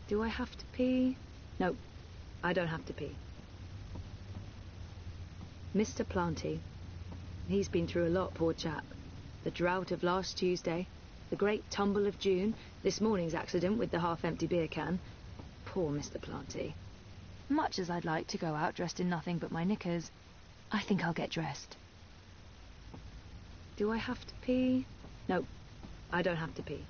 Do I have to pee? No, I don't have to pee. Mr. Planty. He's been through a lot, poor chap. The drought of last Tuesday, the great tumble of June, this morning's accident with the half-empty beer can. Poor Mr. Planty. Much as I'd like to go out dressed in nothing but my knickers, I think I'll get dressed. Do I have to pee? No, I don't have to pee.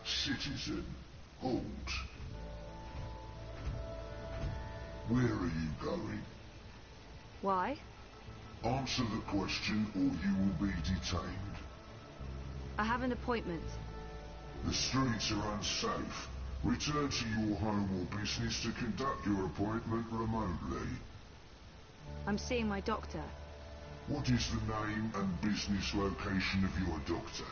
Citizen, halt. Where are you going? Why? Answer the question or you will be detained. I have an appointment. The streets are unsafe. Return to your home or business to conduct your appointment remotely. I'm seeing my doctor. What is the name and business location of your doctor?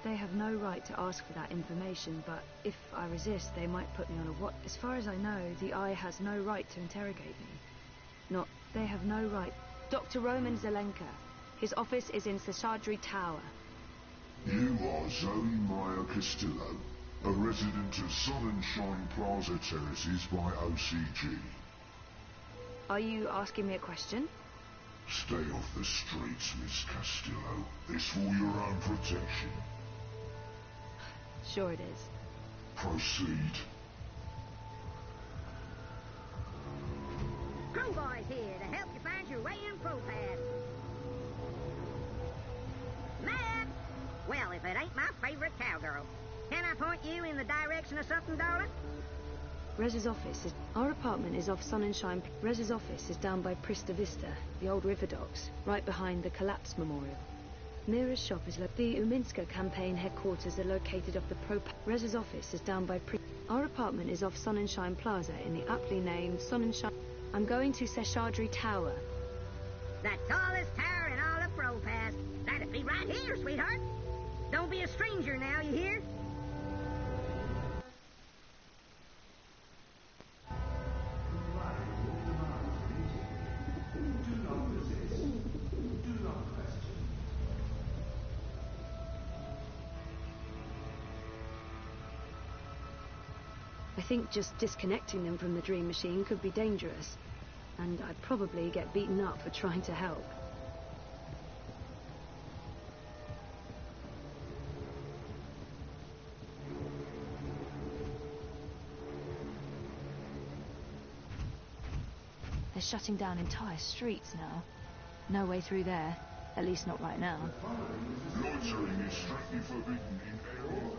They have no right to ask for that information, but if I resist, they might put me on a what? As far as I know, the Eye has no right to interrogate me. They have no right. Dr. Roman Zelenka. His office is in Seshadri Tower. You are Zoe Meyer Castillo, a resident of Sonnenschein Plaza Terraces by OCG. Are you asking me a question? Stay off the streets, Miss Castillo. It's for your own protection. Sure it is. Proceed. Crowboy's here to help you find your way in ProPass. Matt! Well, if it ain't my favorite cowgirl. Can I point you in the direction of something, darling? Rez's office is... Our apartment is off Sonnenschein. Rez's office is down by Prista Vista, the old river docks, right behind the Collapse Memorial. Mira's shop is the Uminska campaign headquarters are located off the Rez's office is down by Our apartment is off Sonnenschein Plaza in the aptly named Sonnenschein... I'm going to Seshadri Tower. The tallest tower in all of ProPass. That'd be right here, sweetheart. Don't be a stranger now, you hear? I think just disconnecting them from the dream machine could be dangerous, and I'd probably get beaten up for trying to help. They're shutting down entire streets now. No way through there, at least not right now. Loitering is strictly forbidden in areas.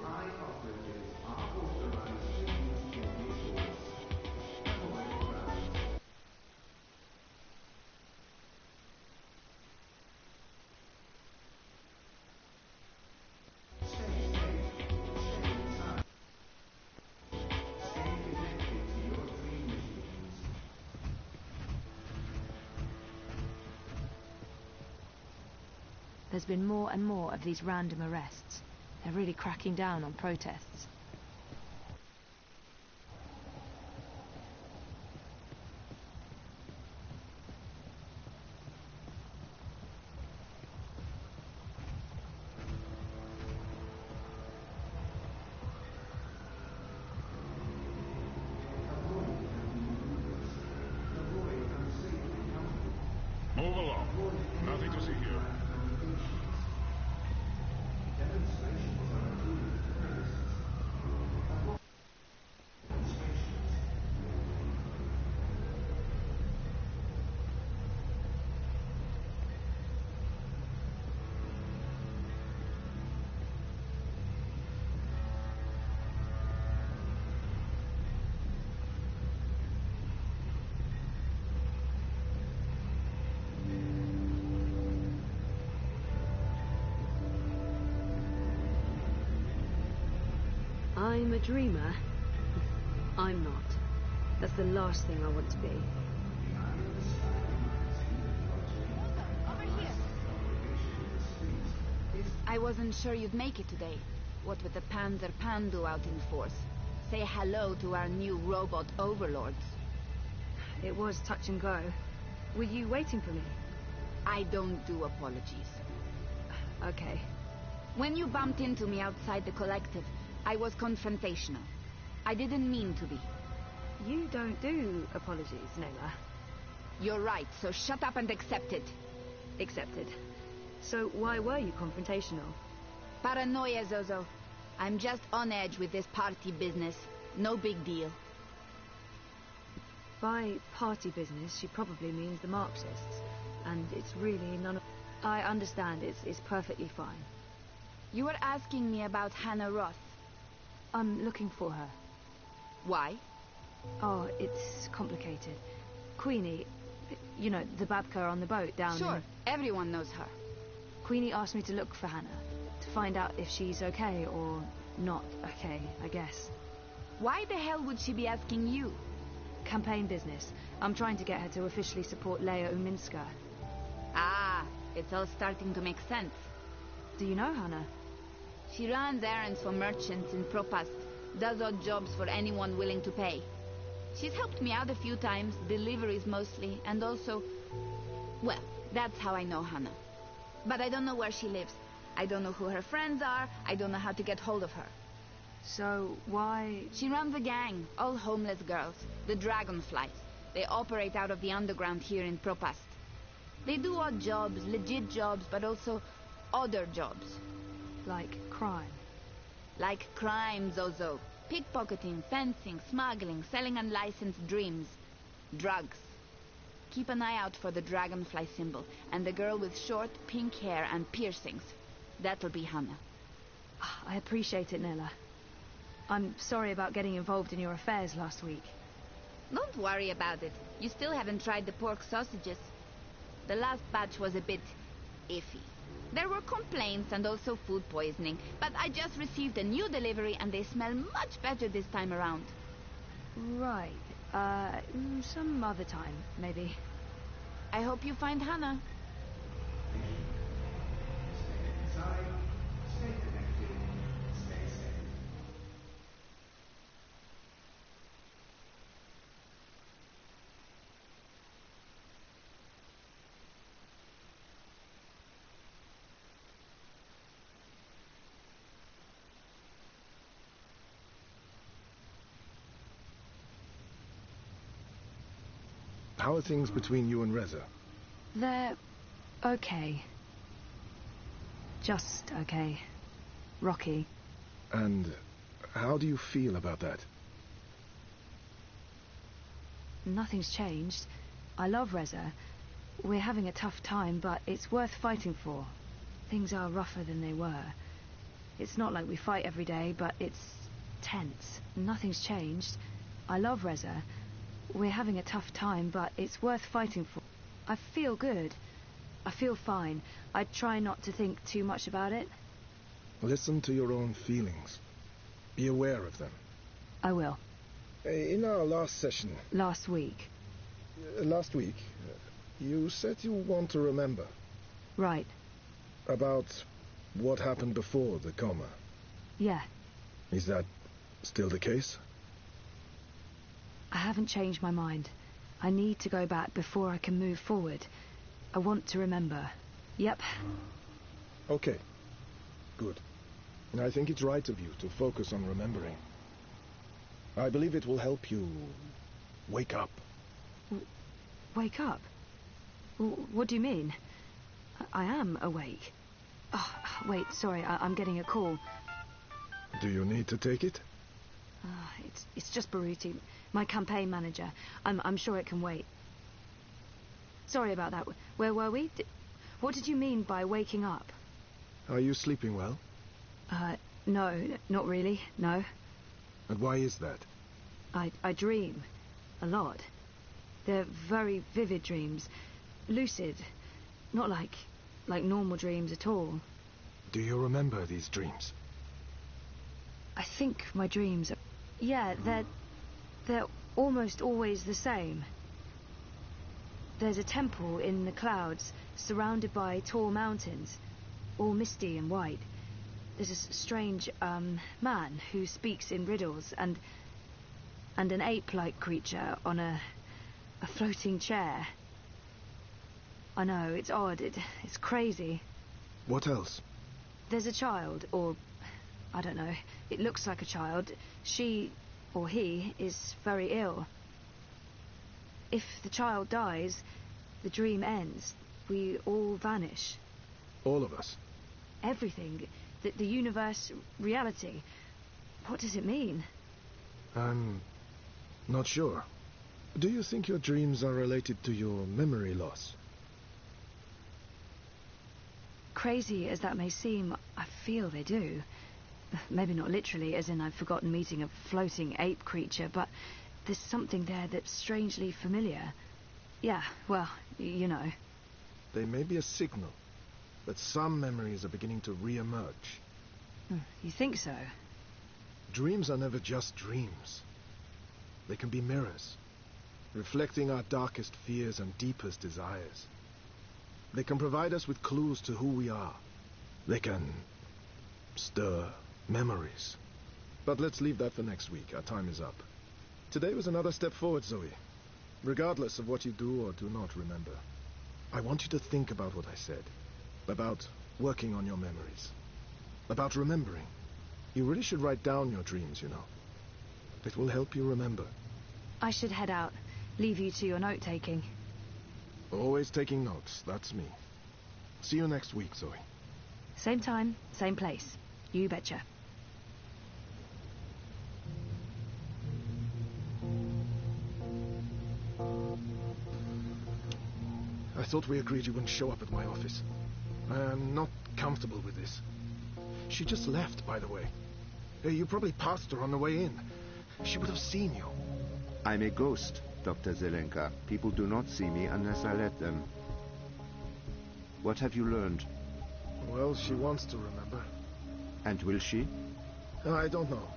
There's been more and more of these random arrests. They're really cracking down on protests. Move along. Nothing to see here. I'm a dreamer. I'm not. That's the last thing I want to be. Over here. I wasn't sure you'd make it today. What would the Panzer Pandu out in force? Say hello to our new robot overlords. It was touch and go. Were you waiting for me? I don't do apologies. Okay. When you bumped into me outside the collective, I was confrontational. I didn't mean to be. You don't do apologies, Nela. You're right, so shut up and accept it. Accepted. So why were you confrontational? Paranoia, Zozo. I'm just on edge with this party business. No big deal. By party business, she probably means the Marxists. And it's really none of... I understand, it's perfectly fine. You were asking me about Hannah Roth. I'm looking for her. Why? Oh, it's complicated. Queenie, you know, the babka on the boat down Sure, everyone knows her. Queenie asked me to look for Hannah, to find out if she's okay or not okay, I guess. Why the hell would she be asking you? Campaign business. I'm trying to get her to officially support Leia Uminska. Ah, it's all starting to make sense. Do you know Hannah? She runs errands for merchants in Propast, does odd jobs for anyone willing to pay. She's helped me out a few times, deliveries mostly, and also... Well, that's how I know Hannah. But I don't know where she lives. I don't know who her friends are. I don't know how to get hold of her. So, why... She runs a gang, all homeless girls, the Dragonflies. They operate out of the underground here in Propast. They do odd jobs, legit jobs, but also odder jobs. Like crime? Like crime, Zozo. Pickpocketing, fencing, smuggling, selling unlicensed dreams. Drugs. Keep an eye out for the dragonfly symbol, and the girl with short, pink hair and piercings. That'll be Hannah. I appreciate it, Nella. I'm sorry about getting involved in your affairs last week. Don't worry about it. You still haven't tried the pork sausages. The last batch was a bit iffy. There were complaints and also food poisoning, but I just received a new delivery and they smell much better this time around. Right. Some other time, maybe. I hope you find Hannah. How are things between you and Reza? They're okay. Just okay. Rocky. And how do you feel about that? Nothing's changed. I love Reza. We're having a tough time, but it's worth fighting for. Things are rougher than they were. It's not like we fight every day, but it's tense. Nothing's changed. I love Reza. We're having a tough time, but it's worth fighting for. I feel good. I feel fine. I try not to think too much about it. Listen to your own feelings. Be aware of them. I will. In our last session... Last week. Last week, you said you want to remember. Right. About what happened before the coma. Yeah. Is that still the case? I haven't changed my mind. I need to go back before I can move forward. I want to remember. Yep. Okay. Good. And I think it's right of you to focus on remembering. I believe it will help you wake up. Wake up? What do you mean? I am awake. Oh, wait, sorry, I'm getting a call. Do you need to take it? It's just Baruti, my campaign manager. I'm sure it can wait. Sorry about that. Where were we? What did you mean by waking up? Are you sleeping well? No, not really, no. And why is that? I dream. A lot. They're very vivid dreams. Lucid. Not like normal dreams at all. Do you remember these dreams? I think my dreams are... Yeah, they're almost always the same. There's a temple in the clouds, surrounded by tall mountains, all misty and white. There's a strange, man who speaks in riddles, and an ape-like creature on a floating chair. I know, it's odd, it's crazy. What else? There's a child, or... I don't know. It looks like a child. She, or he, is very ill. If the child dies, the dream ends. We all vanish. All of us? Everything. The universe, reality. What does it mean? I'm not sure. Do you think your dreams are related to your memory loss? Crazy as that may seem, I feel they do. Maybe not literally, as in I've forgotten meeting a floating ape creature, but there's something there that's strangely familiar. Yeah, well, you know. They may be a signal that some memories are beginning to re-emerge. You think so? Dreams are never just dreams. They can be mirrors, reflecting our darkest fears and deepest desires. They can provide us with clues to who we are. They can stir memories. But let's leave that for next week. Our time is up. Today was another step forward, Zoe. Regardless of what you do or do not remember, I want you to think about what I said. About working on your memories. About remembering. You really should write down your dreams, you know. It will help you remember. I should head out. Leave you to your note-taking. Always taking notes, that's me. See you next week, Zoe. Same time, same place. You betcha. I thought we agreed you wouldn't show up at my office. I am not comfortable with this. She just left, by the way. You probably passed her on the way in. She would have seen you. I'm a ghost, Dr. Zelenka. People do not see me unless I let them. What have you learned? Well, she wants to remember. And will she? I don't know.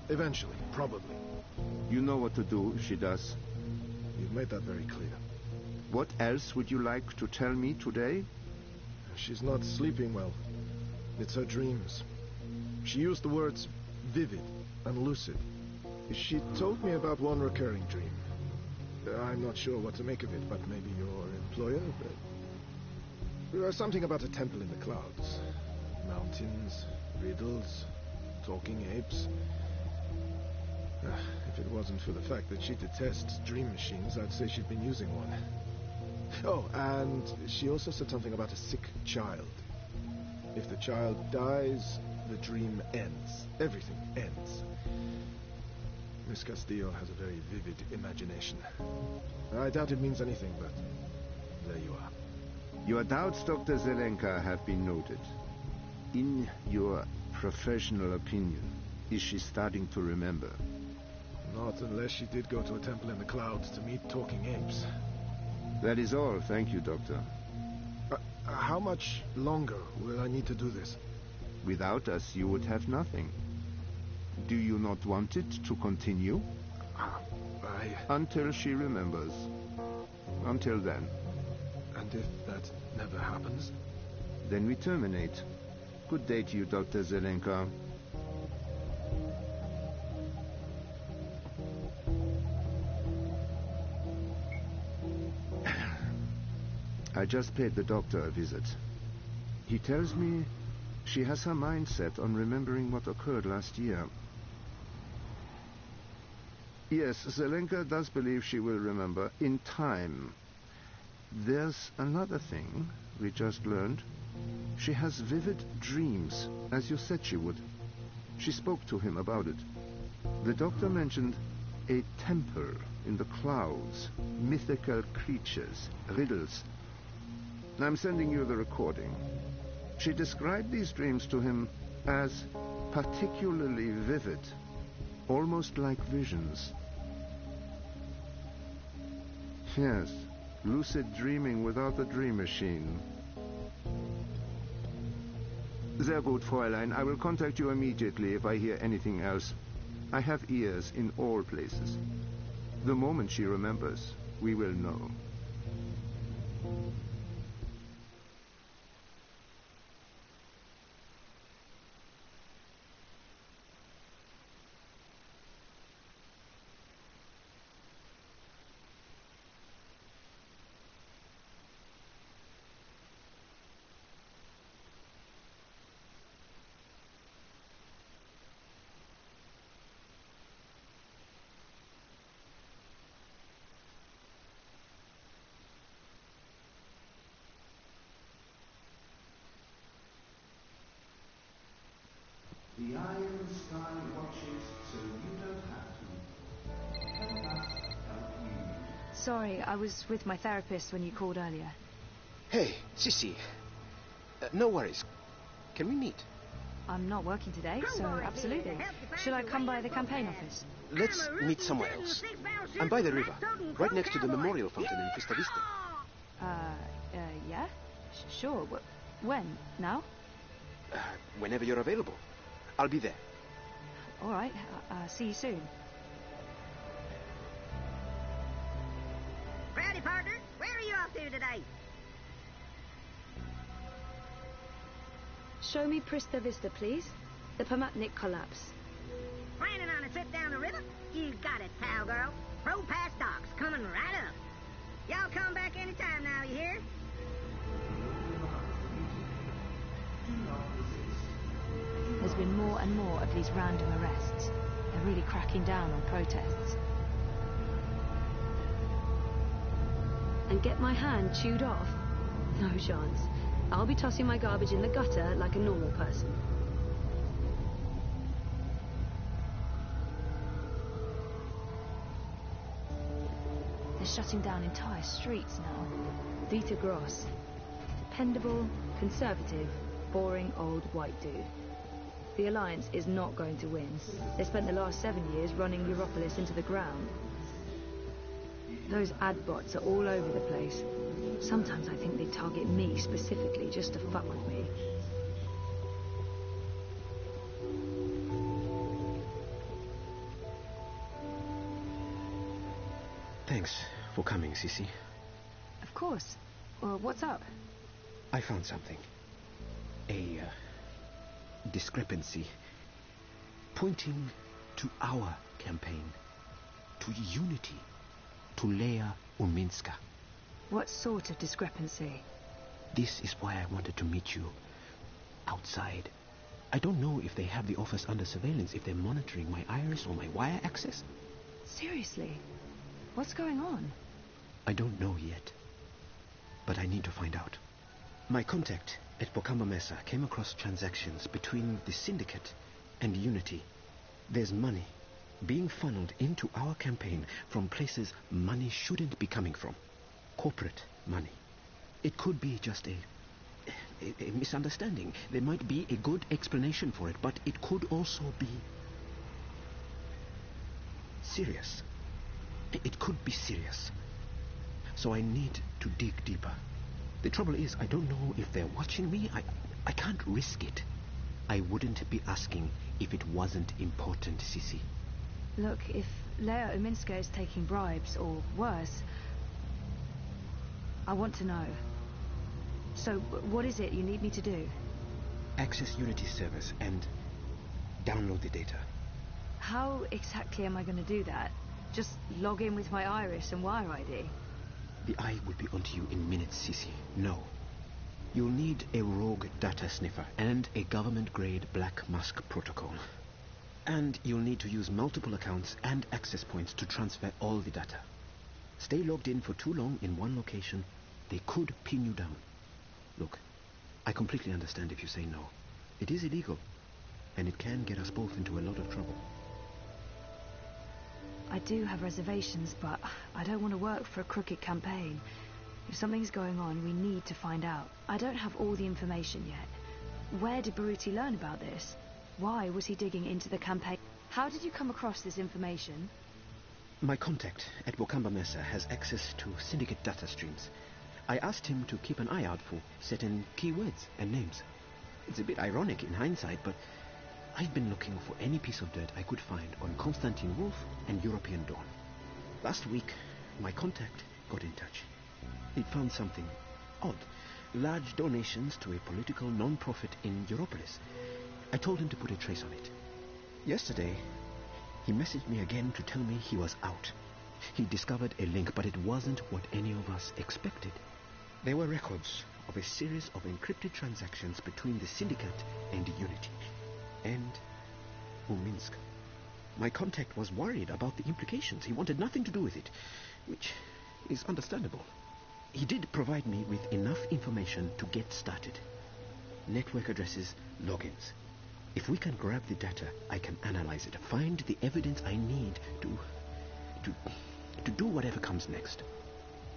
Eventually, probably. You know what to do if she does. You've made that very clear. What else would you like to tell me today? She's not sleeping well. It's her dreams. She used the words vivid and lucid. She told me about one recurring dream. I'm not sure what to make of it, but maybe your employer... something about a temple in the clouds. Mountains, riddles, talking apes. If it wasn't for the fact that she detests dream machines, I'd say she'd been using one. Oh, and she also said something about a sick child. If the child dies, the dream ends. Everything ends. Miss Castillo has a very vivid imagination. I doubt it means anything, but there you are. Your doubts, Dr. Zelenka, have been noted. In your professional opinion, is she starting to remember? Not unless she did go to a temple in the clouds to meet talking apes. That is all. Thank you, Doctor. How much longer will I need to do this? Without us, you would have nothing. Do you not want it to continue? Until she remembers. Until then. And if that never happens? Then we terminate. Good day to you, Dr. Zelenka. I just paid the doctor a visit. He tells me she has her mind set on remembering what occurred last year. Yes, Zelenka does believe she will remember in time. There's another thing we just learned. She has vivid dreams, as you said she would. She spoke to him about it. The doctor mentioned a temple in the clouds, mythical creatures, riddles. I'm sending you the recording. She described these dreams to him as particularly vivid, almost like visions. Yes, lucid dreaming without the dream machine. Sehr gut, Fräulein. I will contact you immediately if I hear anything else. I have ears in all places. The moment she remembers, we will know. The iron sky watches, so you don't have to. Can that help you? Sorry, I was with my therapist when you called earlier. Hey, Sissy. No worries. Can we meet? I'm not working today, so absolutely. Should I come by the campaign office? Let's meet somewhere else. I'm by the river, right next to the memorial fountain in Vista. Yeah? Sure. When? Now? Whenever you're available. I'll be there. All right. See you soon. Howdy, partner. Where are you off to today? Show me Vista, please. The Pomatnik collapse. Planning on a trip down the river? You got it, cowgirl. Pro-pass docks coming right up. Y'all come back anytime now, you hear? There's been more and more of these random arrests. They're really cracking down on protests. And get my hand chewed off? No chance. I'll be tossing my garbage in the gutter like a normal person. They're shutting down entire streets now. Dieter Gross. Dependable, conservative, boring old white dude. The Alliance is not going to win. They spent the last 7 years running Europolis into the ground. Those ad bots are all over the place. Sometimes I think they target me specifically just to fuck with me. Thanks for coming, Sissy. Of course. Well, what's up? I found something. A discrepancy pointing to our campaign, to unity, to Leia Uminska. What sort of discrepancy? This is why I wanted to meet you outside. I don't know if they have the office under surveillance, if they're monitoring my iris or my wire access. Seriously? What's going on? I don't know yet, but I need to find out. My contact at Bocamba Mesa came across transactions between the Syndicate and Unity. There's money being funneled into our campaign from places money shouldn't be coming from. Corporate money. It could be just a misunderstanding. There might be a good explanation for it, but it could also be serious. It could be serious. So I need to dig deeper. The trouble is, I don't know if they're watching me. I can't risk it. I wouldn't be asking if it wasn't important, Sissy. Look, if Leia Uminska is taking bribes, or worse, I want to know. So, what is it you need me to do? Access Unity servers and download the data. How exactly am I going to do that? Just log in with my iris and wire ID? The eye will be onto you in minutes, Sissy. No. You'll need a rogue data sniffer and a government-grade Black Mask protocol. And you'll need to use multiple accounts and access points to transfer all the data. Stay logged in for too long in one location, they could pin you down. Look, I completely understand if you say no. It is illegal, and it can get us both into a lot of trouble. I do have reservations, but I don't want to work for a crooked campaign. If something's going on, we need to find out. I don't have all the information yet. Where did Baruti learn about this? Why was he digging into the campaign? How did you come across this information? My contact at Bocamba Mesa has access to syndicate data streams. I asked him to keep an eye out for certain keywords and names. It's a bit ironic in hindsight, but I've been looking for any piece of dirt I could find on Konstantin Wolf and European Dawn. Last week, my contact got in touch. He'd found something odd. Large donations to a political non-profit in Europolis. I told him to put a trace on it. Yesterday, he messaged me again to tell me he was out. He discovered a link, but it wasn't what any of us expected. There were records of a series of encrypted transactions between the Syndicate and Unity. And Uminsk. My contact was worried about the implications. He wanted nothing to do with it, which is understandable. He did provide me with enough information to get started. Network addresses, logins. If we can grab the data, I can analyze it, find the evidence I need to do whatever comes next.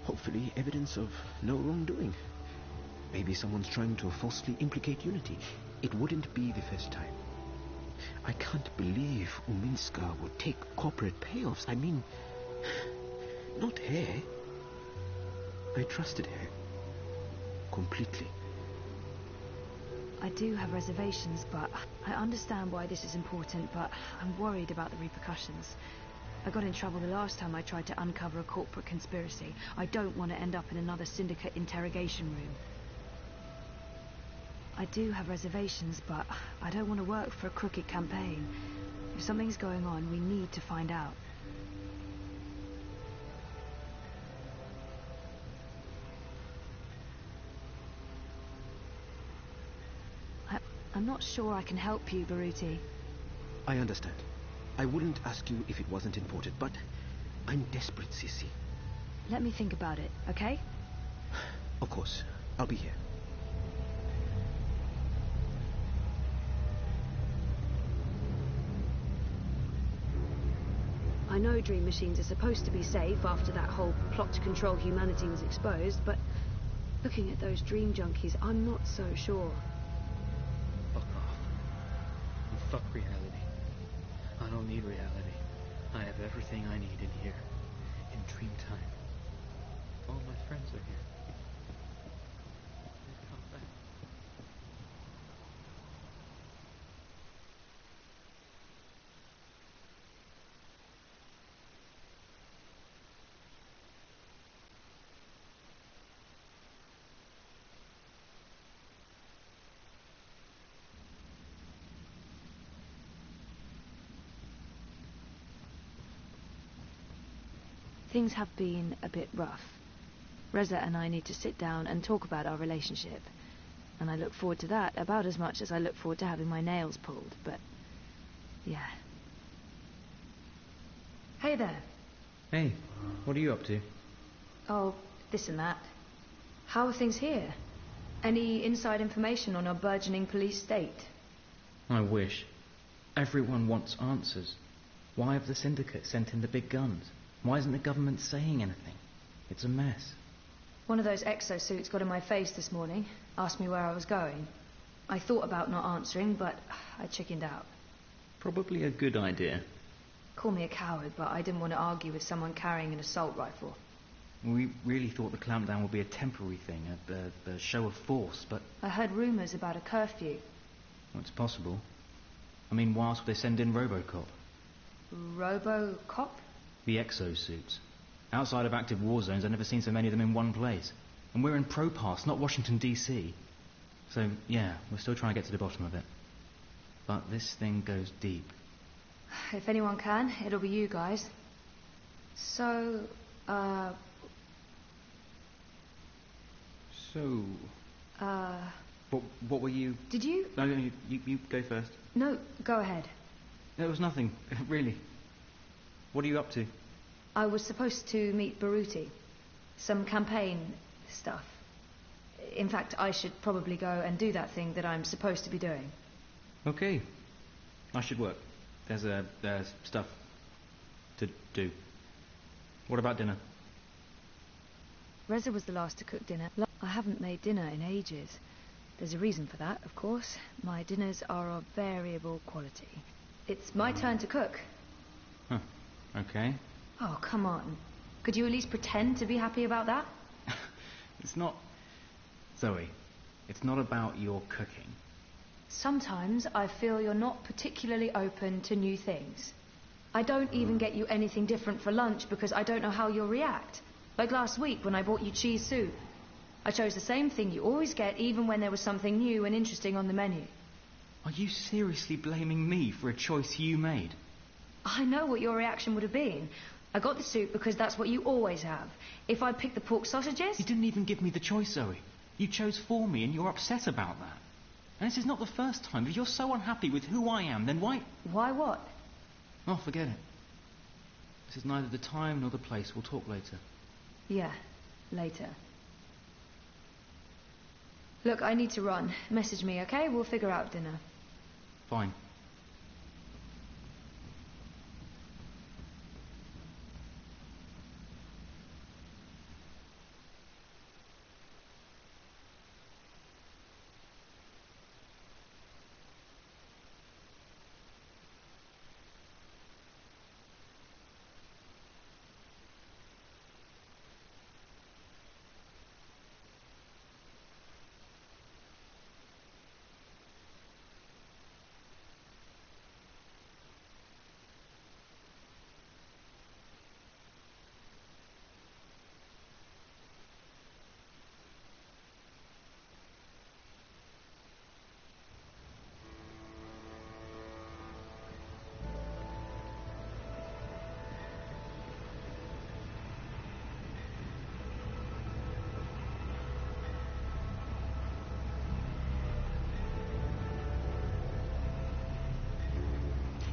Hopefully evidence of no wrongdoing. Maybe someone's trying to falsely implicate Unity. It wouldn't be the first time. I can't believe Uminska would take corporate payoffs. I mean, not her. I trusted her completely. I do have reservations, but I understand why this is important, but I'm worried about the repercussions. I got in trouble the last time I tried to uncover a corporate conspiracy. I don't want to end up in another Syndicate interrogation room. I do have reservations, but I don't want to work for a crooked campaign. If something's going on, we need to find out. I'm not sure I can help you, Baruti. I understand. I wouldn't ask you if it wasn't important, but I'm desperate, Sissy. Let me think about it, okay? Of course. I'll be here. I know dream machines are supposed to be safe after that whole plot to control humanity was exposed, but looking at those dream junkies, I'm not so sure. Fuck off. And fuck reality. I don't need reality. I have everything I need in here. In dream time. All my friends are here. They've come back. Things have been a bit rough. Reza and I need to sit down and talk about our relationship. And I look forward to that about as much as I look forward to having my nails pulled, but yeah. Hey there. Hey, what are you up to? Oh, this and that. How are things here? Any inside information on our burgeoning police state? I wish. Everyone wants answers. Why have the Syndicate sent in the big guns? Why isn't the government saying anything? It's a mess. One of those exosuits got in my face this morning, asked me where I was going. I thought about not answering, but I chickened out. Probably a good idea. Call me a coward, but I didn't want to argue with someone carrying an assault rifle. We really thought the clampdown would be a temporary thing, a show of force, but... I heard rumours about a curfew. Well, it's possible. I mean, why else would they send in Robocop? Robocop? The exosuits. Outside of active war zones, I've never seen so many of them in one place. And we're in Propass, not Washington, D.C. So, yeah, we're still trying to get to the bottom of it. But this thing goes deep. If anyone can, it'll be you guys. So, What were you... Did you... No, you go first. No, go ahead. There was nothing, really. What are you up to? I was supposed to meet Baruti. Some campaign stuff. In fact, I should probably go and do that thing that I'm supposed to be doing. Okay. I should work. There's stuff to do. What about dinner? Reza was the last to cook dinner. I haven't made dinner in ages. There's a reason for that, of course. My dinners are of variable quality. It's my turn to cook. Huh. Okay. Oh, come on. Could you at least pretend to be happy about that? It's not... Zoe, it's not about your cooking. Sometimes I feel you're not particularly open to new things. I don't even get you anything different for lunch because I don't know how you'll react. Like last week when I bought you cheese soup. I chose the same thing you always get even when there was something new and interesting on the menu. Are you seriously blaming me for a choice you made? I know what your reaction would have been. I got the soup because that's what you always have. If I'd picked the pork sausages... You didn't even give me the choice, Zoe. You chose for me and you're upset about that. And this is not the first time. If you're so unhappy with who I am, then why... Why what? Oh, forget it. This is neither the time nor the place. We'll talk later. Yeah, later. Look, I need to run. Message me, okay? We'll figure out dinner. Fine.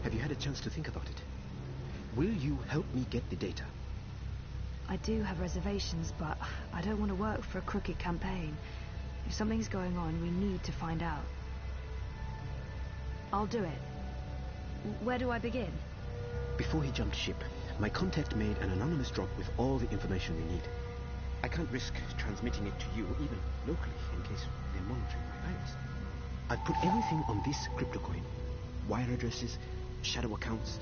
Have you had a chance to think about it? Will you help me get the data? I do have reservations, but I don't want to work for a crooked campaign. If something's going on, we need to find out. I'll do it. Where do I begin? Before he jumped ship, my contact made an anonymous drop with all the information we need. I can't risk transmitting it to you, even locally, in case they're monitoring my virus. I've put everything on this crypto coin. Wire addresses, shadow accounts.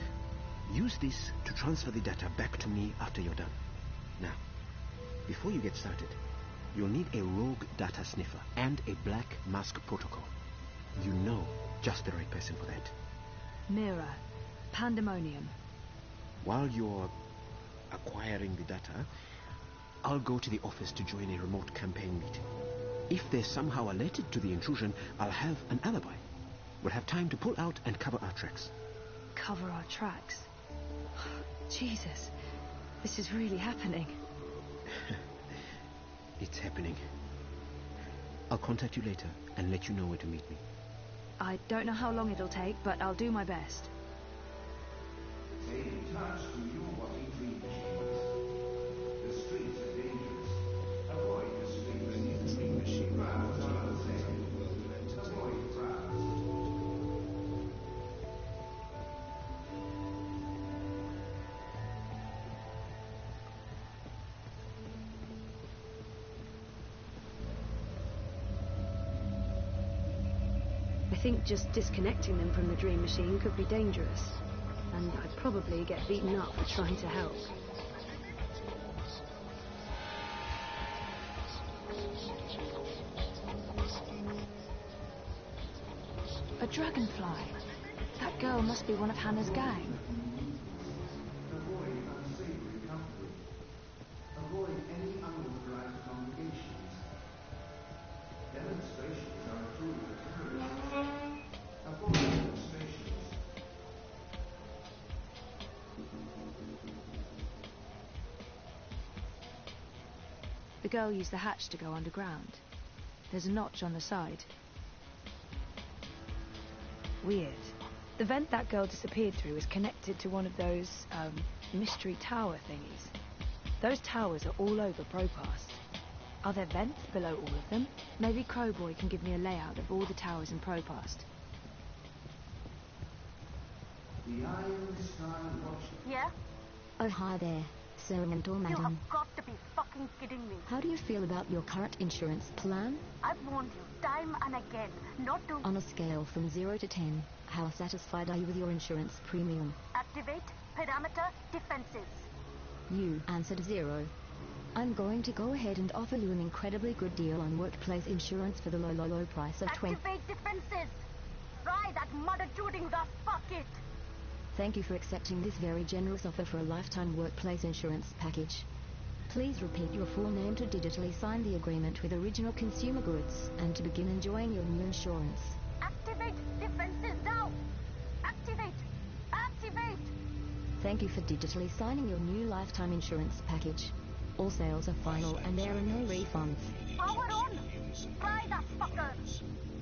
Use this to transfer the data back to me after you're done. Now, before you get started, you'll need a rogue data sniffer and a black mask protocol. You know just the right person for that. Mira. Pandemonium. While you're acquiring the data, I'll go to the office to join a remote campaign meeting. If they're somehow alerted to the intrusion, I'll have an alibi. We'll have time to pull out and cover our tracks. Cover our tracks? Jesus, this is really happening. It's happening. I'll contact you later and let you know where to meet me. I don't know how long it'll take, but I'll do my best. Stay in touch to your body dream machines. The streets are dangerous. Avoid the streets. Dream machine. Crowds are unsafe. Avoid crowds. I think just disconnecting them from the dream machine could be dangerous. And I'd probably get beaten up for trying to help. A dragonfly. That girl must be one of Hannah's gang. Avoid unsavory company. Avoid any unauthorized congregations. Demonstrations are a tool for terrorism. Avoid demonstrations. The girl used the hatch to go underground. There's a notch on the side. Weird. The vent that girl disappeared through is connected to one of those, mystery tower thingies. Those towers are all over Propast. Are there vents below all of them? Maybe Crowboy can give me a layout of all the towers in Propast. The Iron Sky Watch. Yeah? Oh, hi there. Serenador, You madam. have got to be fucking kidding me. How do you feel about your current insurance plan? I've warned you time and again not to On a scale from 0 to 10, how satisfied are you with your insurance premium? activate parameter defenses. You answered 0. I'm going to go ahead and offer you an incredibly good deal on workplace insurance for the low price of 20. Activate defenses. Try that mother juding the fuck it. Thank you for accepting this very generous offer for a lifetime workplace insurance package. Please repeat your full name to digitally sign the agreement with original consumer goods and to begin enjoying your new insurance. Activate defenses now. Activate. Activate. Thank you for digitally signing your new lifetime insurance package. All sales are final and there are no refunds. Power on. Try that fucker.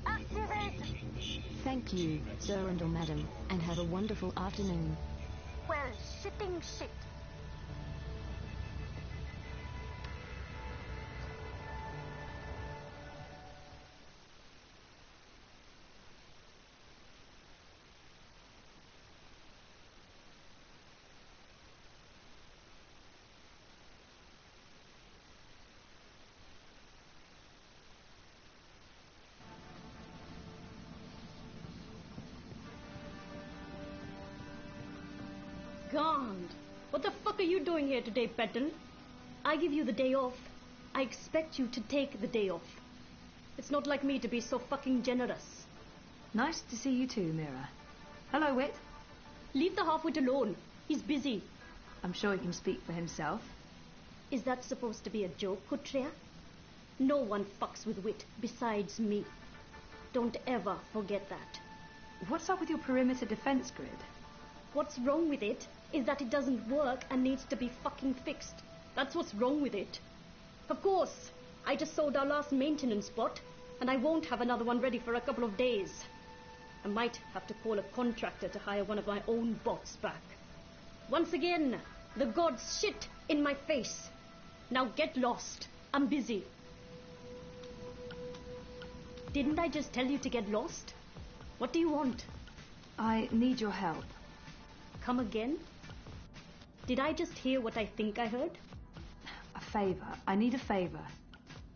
Activate. Thank you, sir and or madam, and have a wonderful afternoon. Well, shitting shit. God, what the fuck are you doing here today, Petal? I give you the day off. I expect you to take the day off. It's not like me to be so fucking generous. Nice to see you too, Mira. Hello, Wit. Leave the half-wit alone. He's busy. I'm sure he can speak for himself. Is that supposed to be a joke, Kutria? No one fucks with Wit besides me. Don't ever forget that. What's up with your perimeter defense grid? What's wrong with it is that it doesn't work and needs to be fucking fixed. That's what's wrong with it. Of course, I just sold our last maintenance spot, and I won't have another one ready for a couple of days. I might have to call a contractor to hire one of my own bots back. Once again, the gods shit in my face. Now get lost. I'm busy. Didn't I just tell you to get lost? What do you want? I need your help. Come again? Did I just hear what I think I heard? A favor. I need a favor.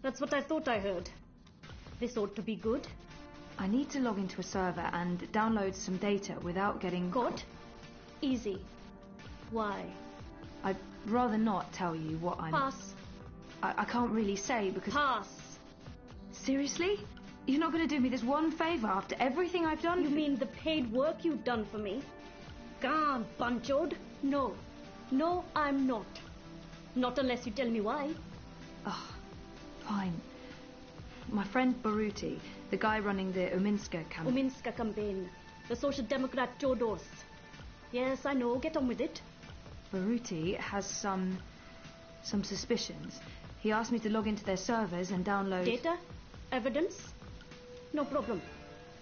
That's what I thought I heard. This ought to be good. I need to log into a server and download some data without getting caught. Easy. Why? I'd rather not tell you what I'm... Pass. I can't really say because... Pass. Seriously? You're not going to do me this one favor after everything I've done? You mean the paid work you've done for me? Come, Panchod. No. No, I'm not. Not unless you tell me why. Oh, fine. My friend Baruti, the guy running the Uminska campaign. Uminska campaign. The Social Democrat Chodos. Yes, I know. Get on with it. Baruti has some suspicions. He asked me to log into their servers and download... Data? Evidence? No problem.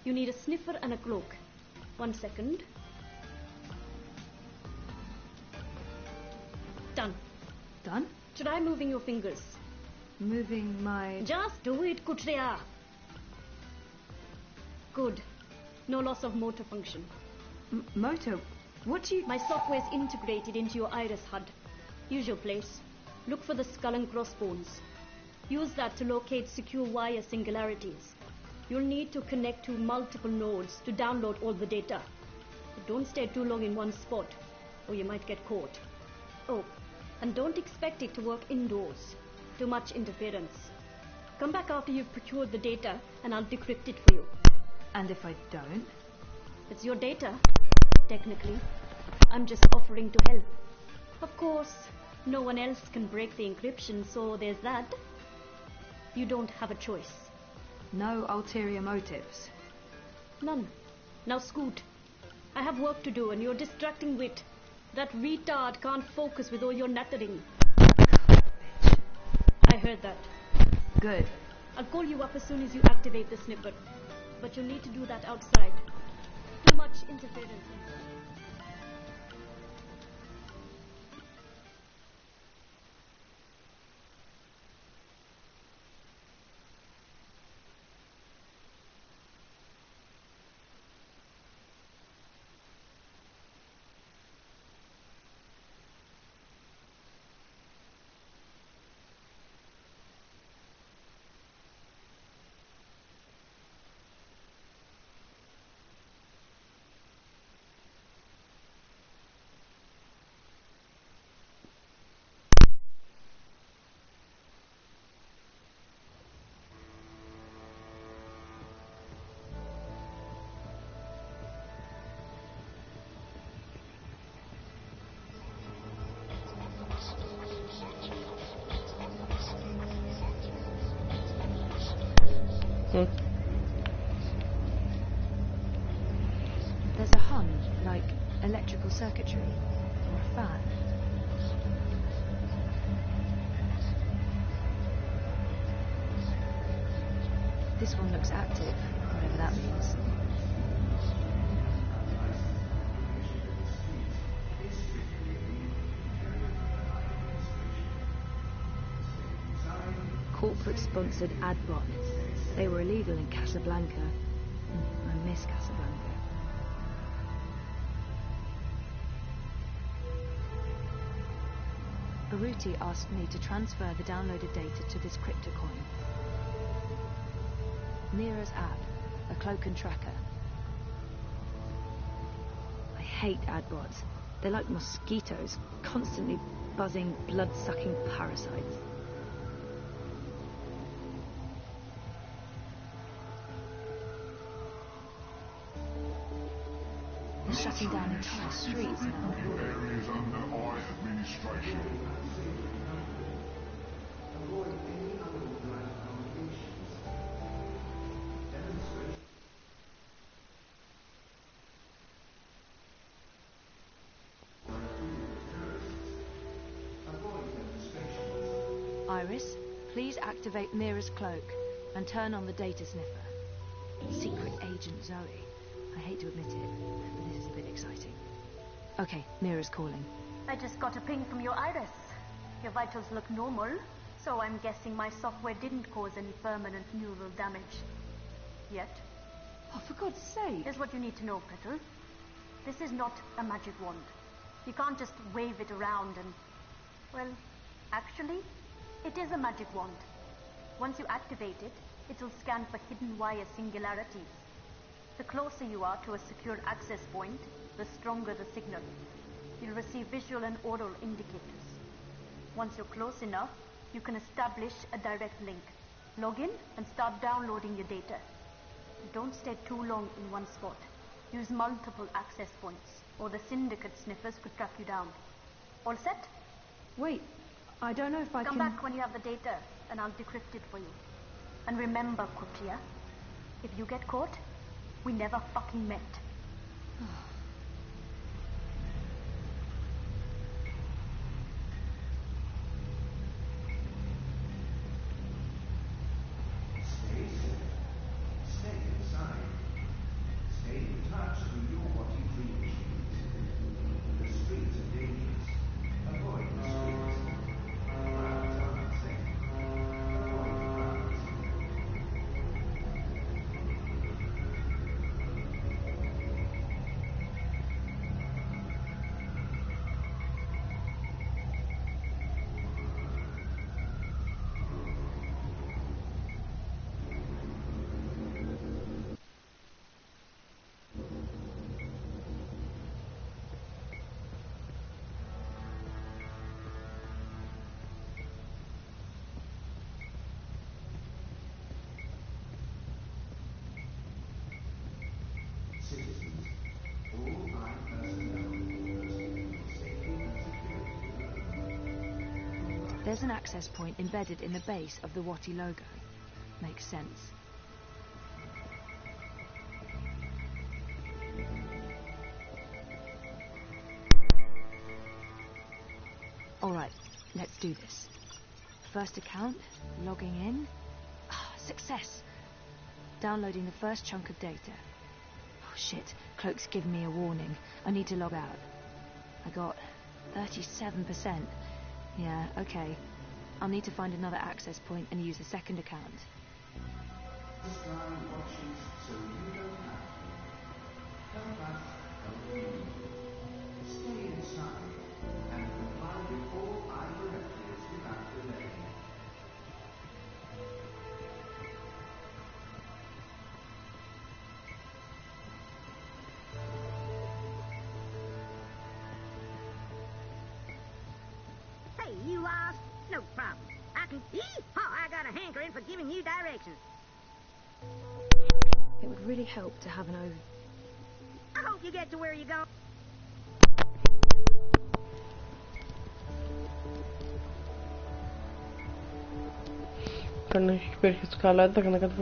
You need a sniffer and a cloak. 1 second. Done. Done? Try moving your fingers. Moving my... Just do it, Kutria. Good. No loss of motor function. Motor? What do you... My software's integrated into your iris HUD. Use your place. Look for the skull and crossbones. Use that to locate secure wire singularities. You'll need to connect to multiple nodes to download all the data. But don't stay too long in one spot, or you might get caught. Oh, and don't expect it to work indoors. Too much interference. Come back after you've procured the data, and I'll decrypt it for you. And if I don't? It's your data, technically. I'm just offering to help. Of course, no one else can break the encryption, so there's that. You don't have a choice. No ulterior motives? None. Now scoot. I have work to do and you're distracting Wit. That retard can't focus with all your nattering. I heard that. Good. I'll call you up as soon as you activate the sniffer. But you'll need to do that outside. Too much interference inside. There's a hum, like electrical circuitry, or a fan. This one looks active, whatever that means. Corporate-sponsored ad bot. They were illegal in Casablanca. I miss Casablanca. Baruti asked me to transfer the downloaded data to this cryptocoin. Mira's app, a cloak and tracker. I hate ad bots. They're like mosquitoes, constantly buzzing, blood-sucking parasites. They're shutting down entire streets now. Areas under I administration. Iris, please activate Mira's cloak and turn on the data sniffer. Secret Agent Zoe. I hate to admit it, but this is a bit exciting. Okay, Mira's calling. I just got a ping from your Iris. Your vitals look normal, so I'm guessing my software didn't cause any permanent neural damage. Yet. Oh, for God's sake. Here's what you need to know, Petal. This is not a magic wand. You can't just wave it around and... Well, actually, it is a magic wand. Once you activate it, it'll scan for hidden wire singularities. The closer you are to a secure access point, the stronger the signal. You'll receive visual and oral indicators. Once you're close enough, you can establish a direct link. Log in and start downloading your data. Don't stay too long in one spot. Use multiple access points, or the syndicate sniffers could track you down. All set? Wait, I don't know if I Come can... back when you have the data, and I'll decrypt it for you. And remember, Kutia, if you get caught, we never fucking met. Stay inside. Stay in touch with your body dreams. The streets are dangerous. Avoid the streets. Crowds are unsafe. Avoid the crowds. Citizens, all I personnel requesting safety and security. There's an access point embedded in the base of the Watty logo. Makes sense. Alright, let's do this. First account, logging in. Success! Downloading the first chunk of data. Oh shit, Cloak's given me a warning. I need to log out. I got 37%. Yeah, okay. I'll need to find another access point and use a second account. Sky watches so you don't have to. Come back, come in. Stay inside and comply with all I directives without delay. Hey, you lost? No problem. I can... I got a hankering for giving you directions. It would really help to have an over... I hope you get to where you're going. Κάνω έχει υπέρχει σκάλα, θα έκανα κάτι.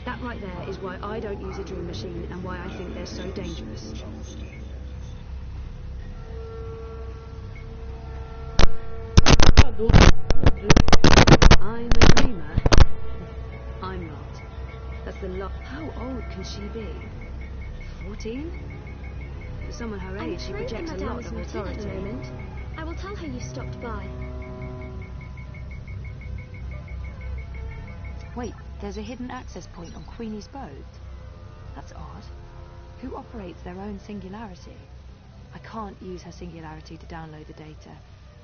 That right there is why I don't use a dream machine and why I think they're so dangerous. I'm a dreamer. I'm not. That's the lot. How old can she be? 14? For someone her age, she projects a lot of authority. At the moment. I will tell her you stopped by. Wait, there's a hidden access point on Queenie's boat? That's odd. Who operates their own singularity? I can't use her singularity to download the data.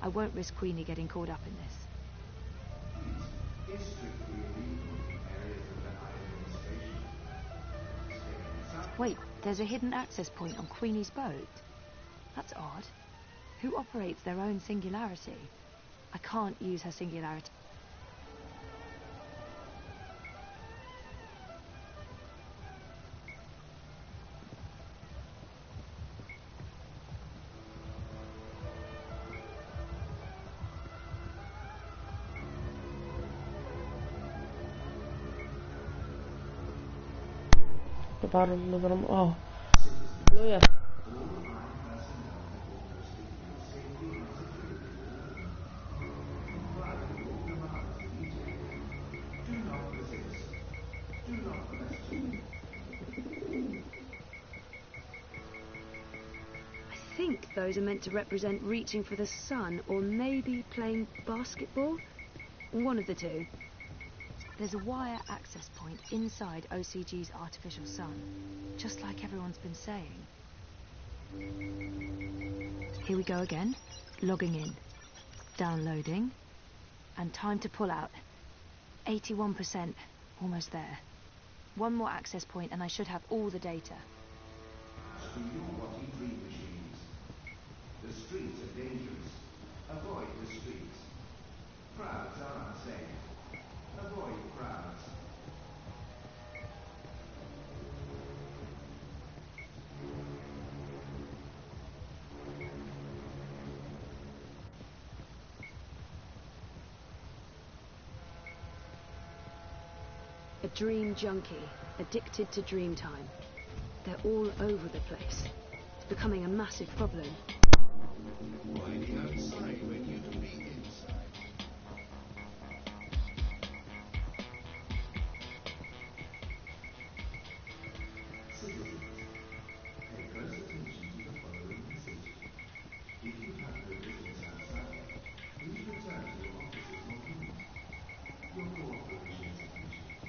I won't risk Queenie getting caught up in this. Is strictly illegal in areas under high administration. Wait, there's a hidden access point on Queenie's boat? That's odd. Who operates their own singularity? I can't use her singularity. Oh. Hallelujah. I think those are meant to represent reaching for the sun or maybe playing basketball. One of the two. There's a wire access point inside OCG's artificial sun, just like everyone's been saying. Here we go again. Logging in. Downloading. And time to pull out. 81%. Almost there. One more access point and I should have all the data. Do you want to dream machines? The streets are dangerous. Avoid the streets. Crowds are unsafe. Avoid crowds. A dream junkie, addicted to dream time. They're all over the place. It's becoming a massive problem. Why be outside when you can be inside? Citizens, pay close attention to the following message. If you have no business outside, please return to your offices or rooms. Your cooperation is appreciated.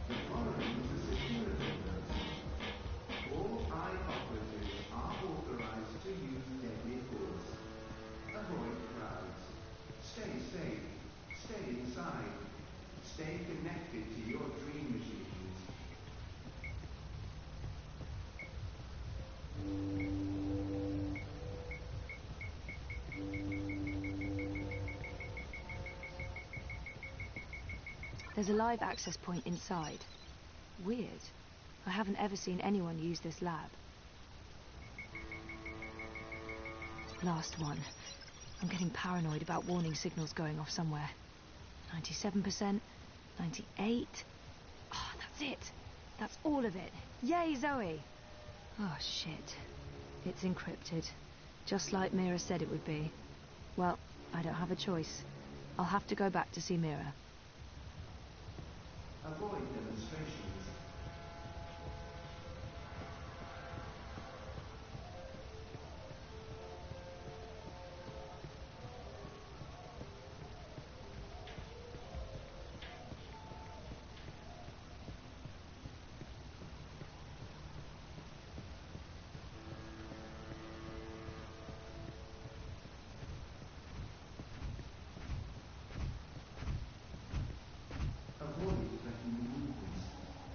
The following is a security announcement. All eye operatives are authorized to use deadly force. Avoid crowds. Stay safe. Stay inside. Stay connected to your dream machines. There's a live access point inside. Weird. I haven't ever seen anyone use this lab. Last one. I'm getting paranoid about warning signals going off somewhere. 97%, 98. Oh, that's it. That's all of it. Yay, Zoe! Oh, shit. It's encrypted. Just like Mira said it would be. Well, I don't have a choice. I'll have to go back to see Mira. Avoid demonstrations.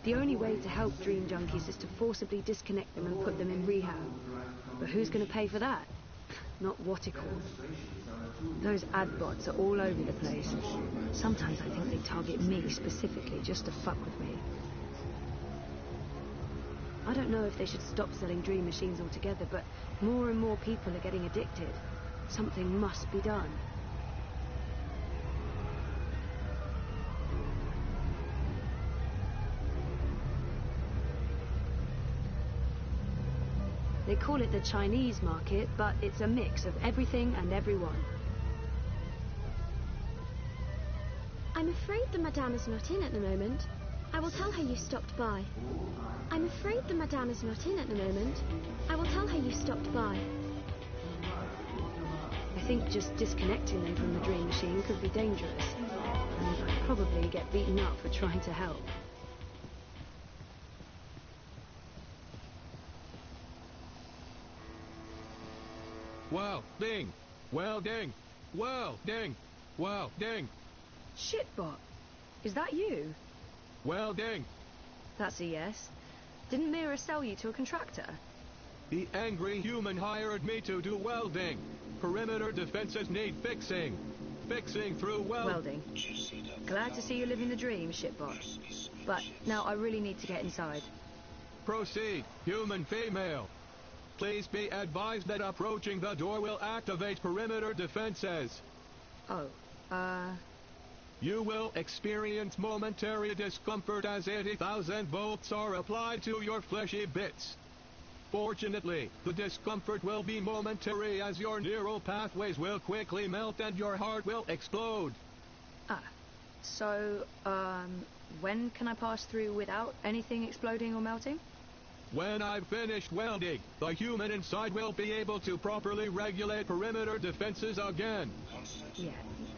The only way to help dream junkies is to forcibly disconnect them and put them in rehab. But who's going to pay for that? Not modecris. Those ad bots are all over the place. Sometimes I think they target me specifically just to fuck with me. I don't know if they should stop selling dream machines altogether, but more and more people are getting addicted. Something must be done. They call it the Chinese market, but it's a mix of everything and everyone. I'm afraid the Madame is not in at the moment. I will tell her you stopped by. I'm afraid the Madame is not in at the moment. I will tell her you stopped by. I think just disconnecting them from the dream machine could be dangerous. And I'd probably get beaten up for trying to help. Well, ding! Well, ding! Well, ding! Well, ding! Shitbot! Is that you? Well, ding! That's a yes. Didn't Mira sell you to a contractor? The angry human hired me to do welding. Perimeter defenses need fixing. Fixing through welding. Glad to see you living the dream, shitbot. But now I really need to get inside. Proceed, human female. Please be advised that approaching the door will activate perimeter defenses. Oh, You will experience momentary discomfort as 80,000 volts are applied to your fleshy bits. Fortunately, the discomfort will be momentary as your neural pathways will quickly melt and your heart will explode. So, when can I pass through without anything exploding or melting? When I've finished welding, the human inside will be able to properly regulate perimeter defenses again. Yeah.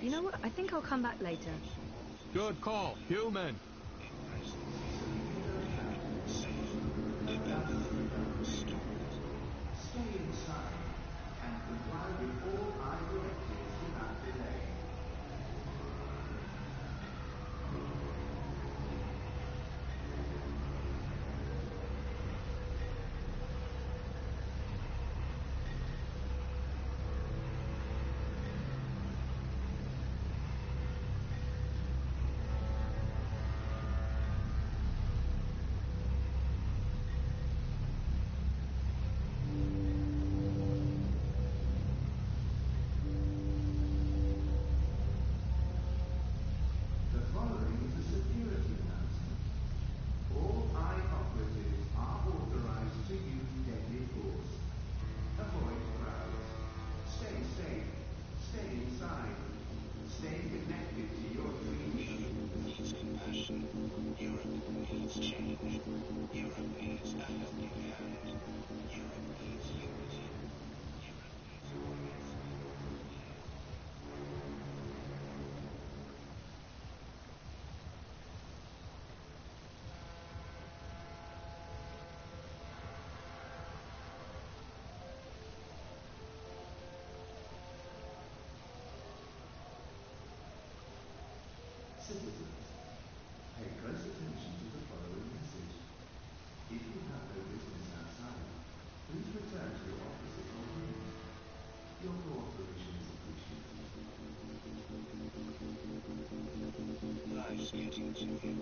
You know what? I think I'll come back later. Good call, human. Stay inside and comply with all our directives without delay. Citizens, pay close attention to the following message. If you have no business outside, please return to your offices or rooms. Your cooperation is appreciated. Life's getting to you.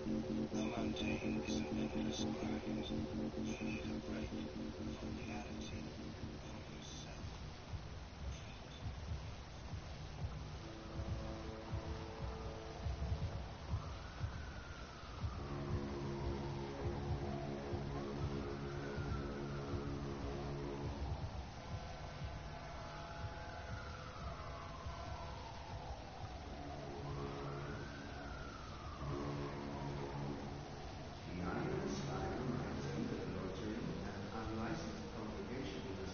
The mundane isn't never described. You need a break from reality, from yourself. The IRS reminds you that loitering and unlicensed congregation in the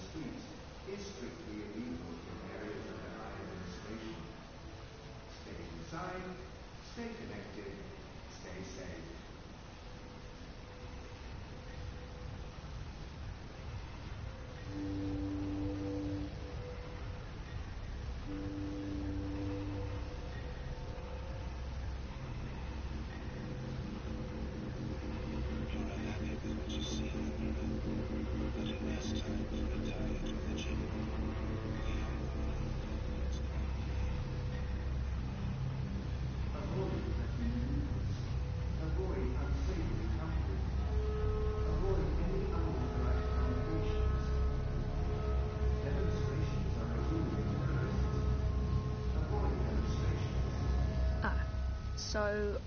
So,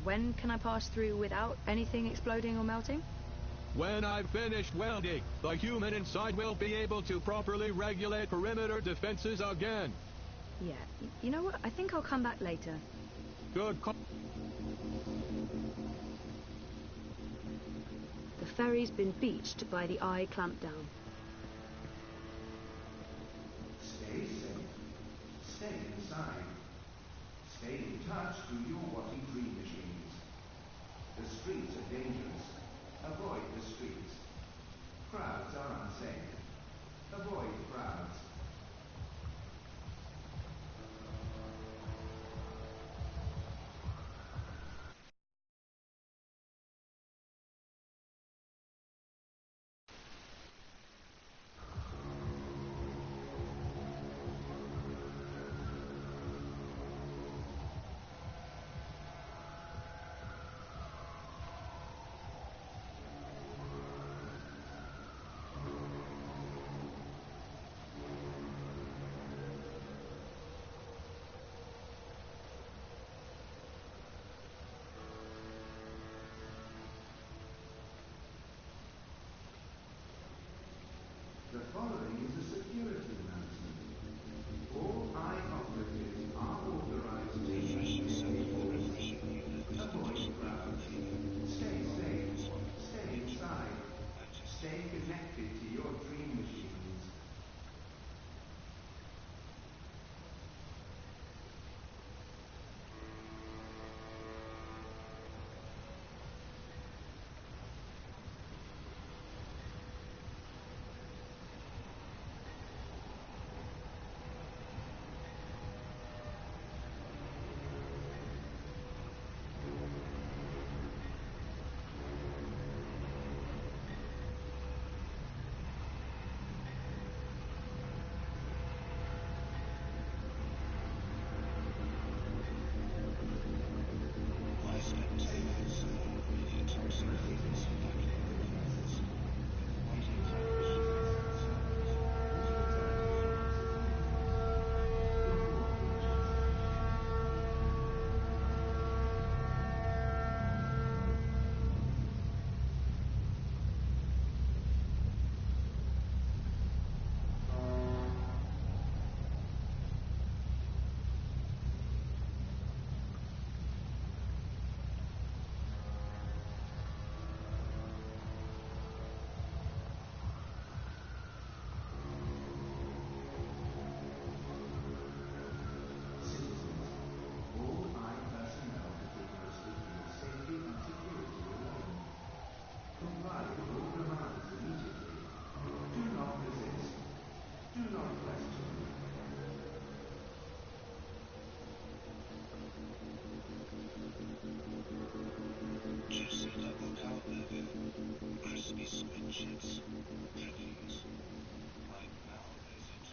when can I pass through without anything exploding or melting? When I've finished welding, the human inside will be able to properly regulate perimeter defenses again. Yeah, you know what? I think I'll come back later. Good call. The ferry's been beached by the eye clampdown. Stay safe. Stay inside. Stay in touch to your watching dream machines. The streets are dangerous. Avoid the streets. Crowds are unsafe. Avoid crowds. The following is a security announcement. All eye operatives are authorized to avoid crowds. Stay safe. Stay inside. Stay connected to your dream machines. Juicy double cow burger, crispy squid chips, drippings. Right now, visit.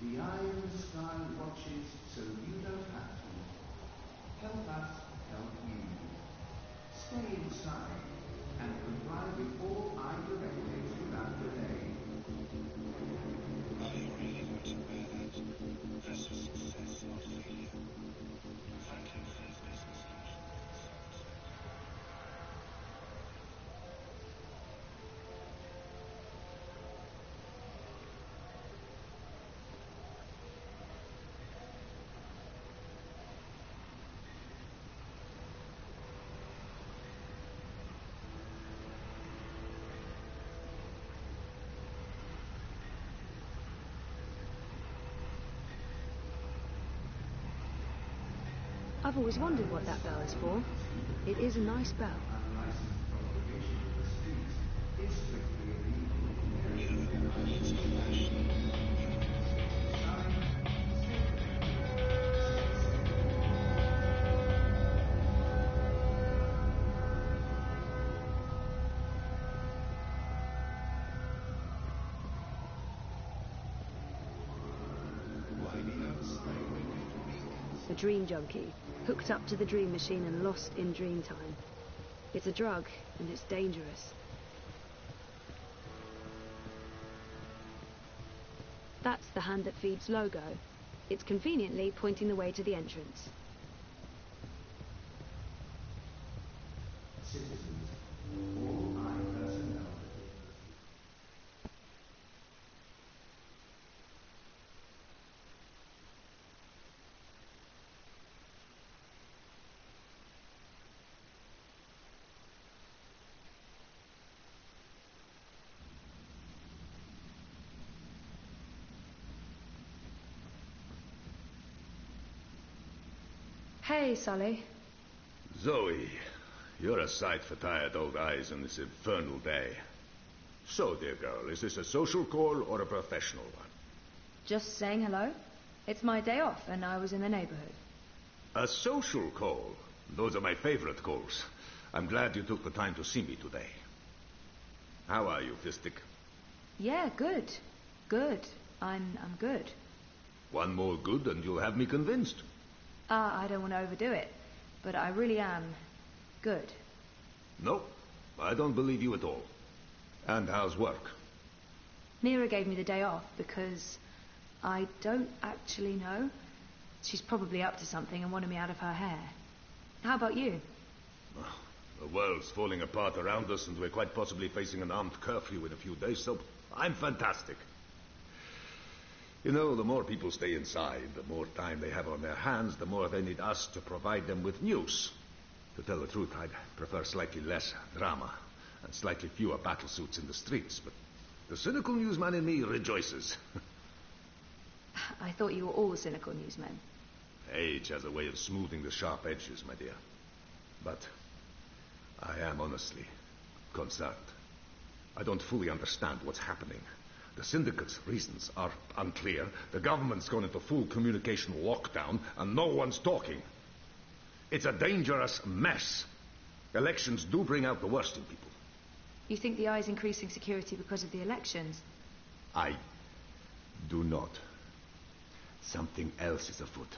The eye in the sky watches so you don't have to. Help us help you. Stay inside and comply with all eye directives without delay. Are you really going to wear that? Press for success or failure. Thank you for your business insurance. I've always wondered what that bell is for. It is a nice bell. Unlicensed propagation of the streets is strictly illegal. You know, it's a flashy. Stay inside, stay connected, stay safe. a dream junkie, hooked up to the dream machine and lost in dream time. It's a drug, and it's dangerous. That's the Hand That Feeds logo. It's conveniently pointing the way to the entrance. Citizens, all I personnel. Hey, Sully. Zoe, you're a sight for tired old eyes on this infernal day. So, dear girl, is this a social call or a professional one? Just saying hello. It's my day off, and I was in the neighborhood. A social call? Those are my favorite calls. I'm glad you took the time to see me today. How are you, Fistic? Yeah, good. Good. I'm good. One more good and you'll have me convinced. I don't want to overdo it, but I really am good. No, I don't believe you at all. And how's work? Mira gave me the day off because I don't actually know. She's probably up to something and wanted me out of her hair. How about you? The world's falling apart around us and we're quite possibly facing an armed curfew in a few days, so I'm fantastic. You know, the more people stay inside, the more time they have on their hands, the more they need us to provide them with news. To tell the truth, I'd prefer slightly less drama and slightly fewer battlesuits in the streets, but the cynical newsman in me rejoices. I thought you were all cynical newsmen. Age has a way of smoothing the sharp edges, my dear. But I am honestly concerned. I don't fully understand what's happening. The syndicate's reasons are unclear. The government's gone into full communication lockdown, and no one's talking. It's a dangerous mess. Elections do bring out the worst in people. You think the Eye's increasing security because of the elections? I do not. Something else is afoot.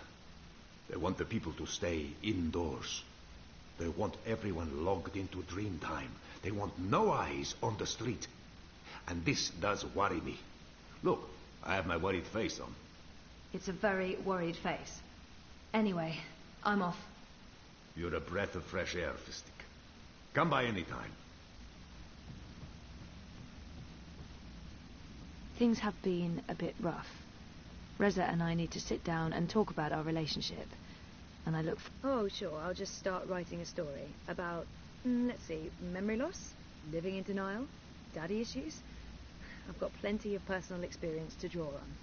They want the people to stay indoors. They want everyone logged into dream time. They want no eyes on the street. And this does worry me. Look, I have my worried face on. It's a very worried face. Anyway, I'm off. You're a breath of fresh air, Fistic. Come by any time. Things have been a bit rough. Reza and I need to sit down and talk about our relationship. And I look for... Oh, sure, I'll just start writing a story about, let's see, memory loss, living in denial, daddy issues. I've got plenty of personal experience to draw on.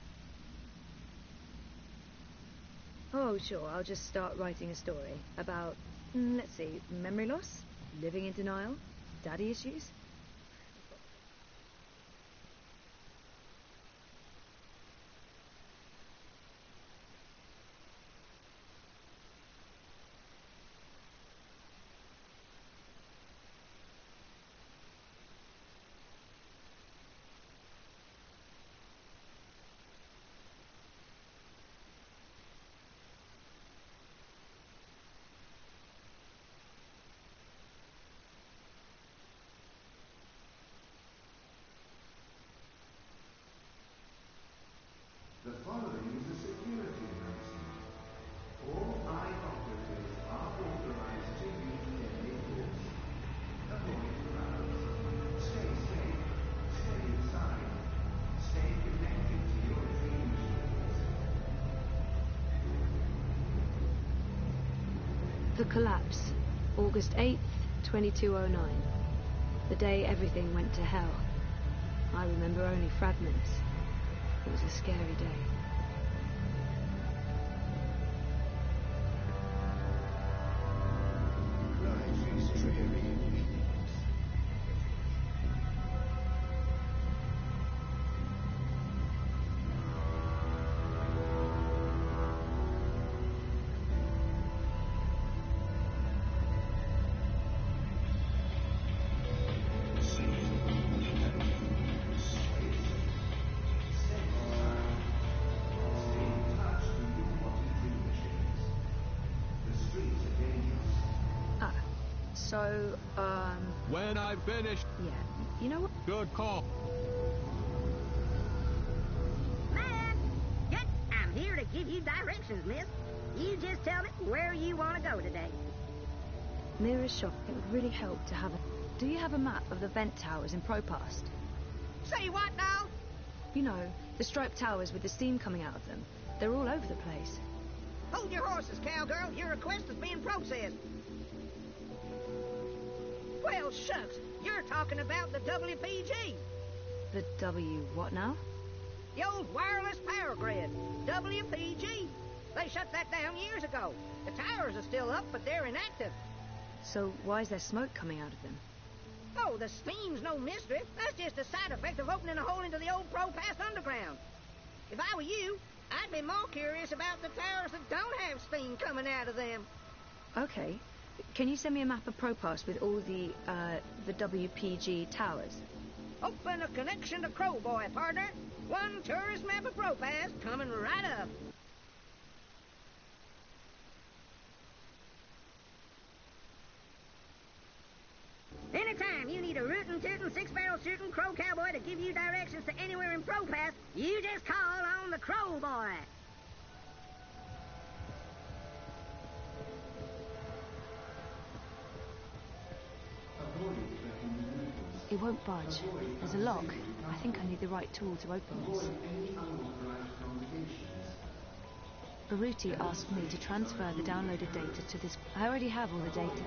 Oh, sure, I'll just start writing a story about, let's see, memory loss, living in denial, daddy issues. The following is a security announcement. All eye operatives are authorized to use deadly force. Avoid crowds. Stay safe. Stay inside. Stay connected to your dream machines. The Collapse, August 8th, 2209. The day everything went to hell. I remember only fragments. It was a scary day. Life is dreary and meaningless. So, When I've finished... Yeah, you know what? Good call. Man, get... I'm here to give you directions, miss. You just tell me where you want to go today. Mira's shop. It would really help to have a... Do you have a map of the vent towers in Propast? Say what now? You know, the striped towers with the steam coming out of them. They're all over the place. Hold your horses, cowgirl. Your request is being processed. Well, shucks. You're talking about the WPG. The W what now? The old wireless power grid. WPG. They shut that down years ago. The towers are still up, but they're inactive. So why is there smoke coming out of them? Oh, the steam's no mystery. That's just a side effect of opening a hole into the old Propast underground. If I were you, I'd be more curious about the towers that don't have steam coming out of them. Okay. Can you send me a map of Propast with all the WPG towers? Open a connection to Crowboy, partner. One tourist map of Propast coming right up. Anytime you need a rootin', tootin', six-barrel shooting crow cowboy to give you directions to anywhere in Propast, you just call on the Crow Boy. It won't budge. There's a lock. I think I need the right tool to open this. Baruti asked me to transfer the downloaded data to this... I already have all the data.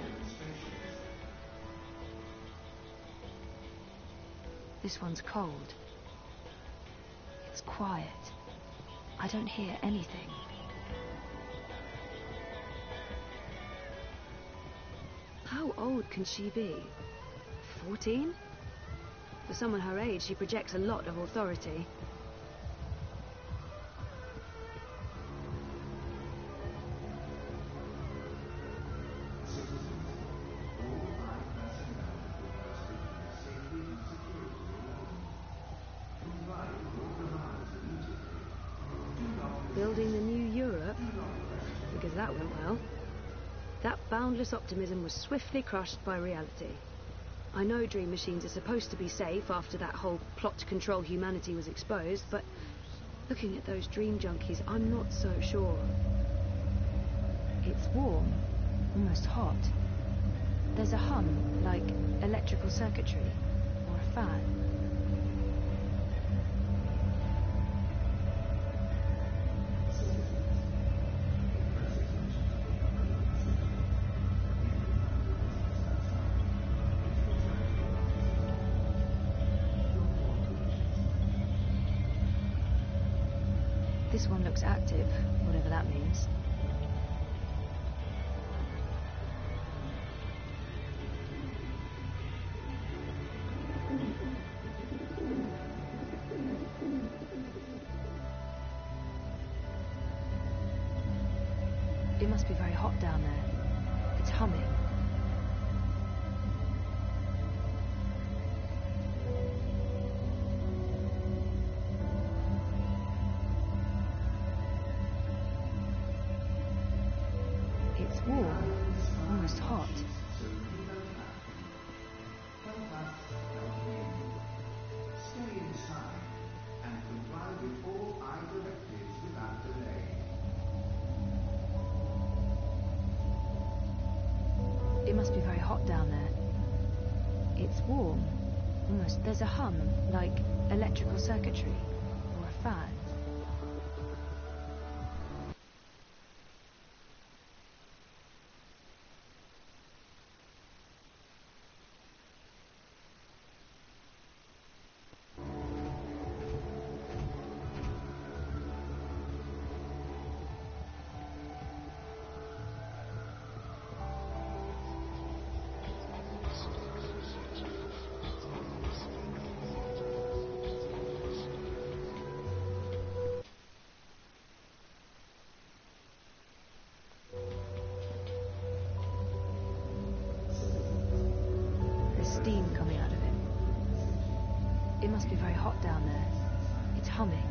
This one's cold. It's quiet. I don't hear anything. How old can she be? 14? For someone her age, she projects a lot of authority. Building the new Europe? Because that went well. That boundless optimism was swiftly crushed by reality. I know dream machines are supposed to be safe after that whole plot to control humanity was exposed, but looking at those dream junkies, I'm not so sure. It's warm, almost hot. There's a hum, like electrical circuitry, or a fan. This one looks active, whatever that means. It must be very hot down there. It's humming. It's warm, almost hot. Stay inside and comply with all our directives without delay. It must be very hot down there. It's warm, almost. There's a hum, like electrical circuitry, or a fan. Steam coming out of it. It must be very hot down there. It's humming.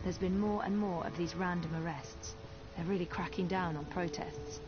There's been more and more of these random arrests. They're really cracking down on protests.